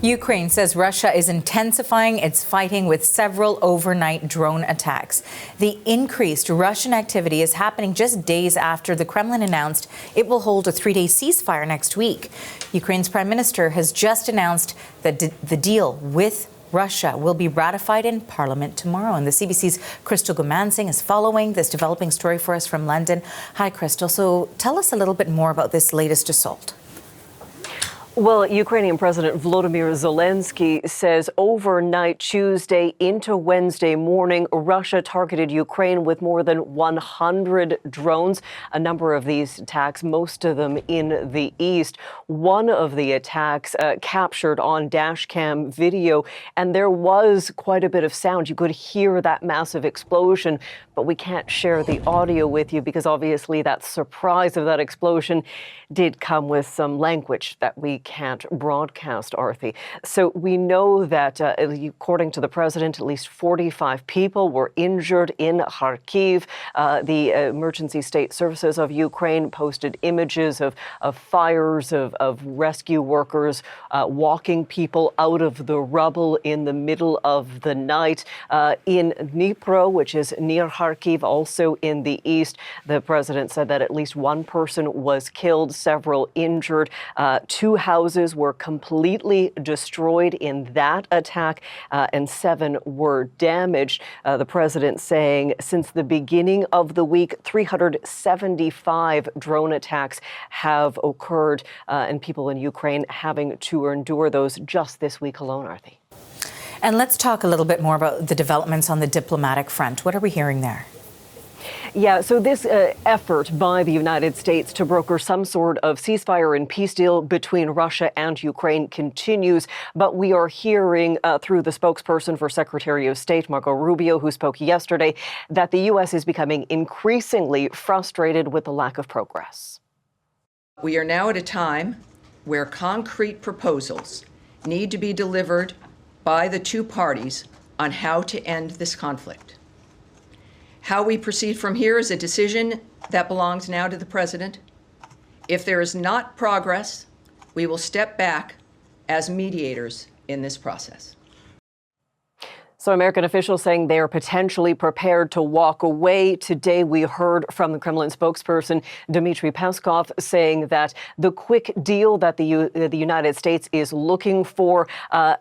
Ukraine says Russia is intensifying its fighting with several overnight drone attacks. The increased Russian activity is happening just days after the Kremlin announced it will hold a 3-day ceasefire next week. Ukraine's prime minister has just announced that the deal with Russia will be ratified in Parliament tomorrow. And the CBC's Crystal Gumansing is following this developing story for us from London. Hi, Crystal. So tell us a little bit more about this latest assault. Well, Ukrainian President Volodymyr Zelensky says overnight Tuesday into Wednesday morning, Russia targeted Ukraine with more than 100 drones. A number of these attacks, most of them in the east. One of the attacks captured on dashcam video, and there was quite a bit of sound. You could hear that massive explosion, but we can't share the audio with you because obviously that surprise of that explosion did come with some language that we can't broadcast, Arthi. So we know that, according to the president, at least 45 people were injured in Kharkiv. The Emergency State Services of Ukraine posted images of fires, of rescue workers walking people out of the rubble in the middle of the night. In Dnipro, which is near Kharkiv, also in the east, the president said that at least one person was killed, several injured. 2 houses were completely destroyed in that attack, and 7 were damaged. The president saying since the beginning of the week, 375 drone attacks have occurred, and people in Ukraine having to endure those just this week alone, Arthi. And let's talk a little bit more about the developments on the diplomatic front. What are we hearing there? Yeah, so this effort by the United States to broker some sort of ceasefire and peace deal between Russia and Ukraine continues. But we are hearing through the spokesperson for Secretary of State, Marco Rubio, who spoke yesterday, that the U.S. is becoming increasingly frustrated with the lack of progress. We are now at a time where concrete proposals need to be delivered by the 2 parties on how to end this conflict. How we proceed from here is a decision that belongs now to the president. If there is not progress, we will step back as mediators in this process. So American officials saying they are potentially prepared to walk away. Today, we heard from the Kremlin spokesperson, Dmitry Peskov, saying that the quick deal that the United States is looking for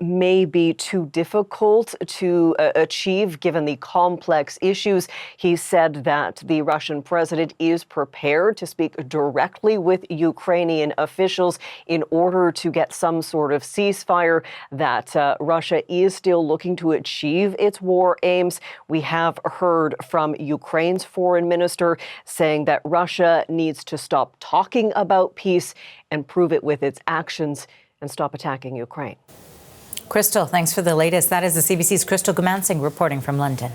may be too difficult to achieve given the complex issues. He said that the Russian president is prepared to speak directly with Ukrainian officials in order to get some sort of ceasefire, that Russia is still looking to achieve its war aims. We have heard from Ukraine's foreign minister saying that Russia needs to stop talking about peace and prove it with its actions and stop attacking Ukraine. Crystal, thanks for the latest. That is the CBC's Crystal Gumansing reporting from London.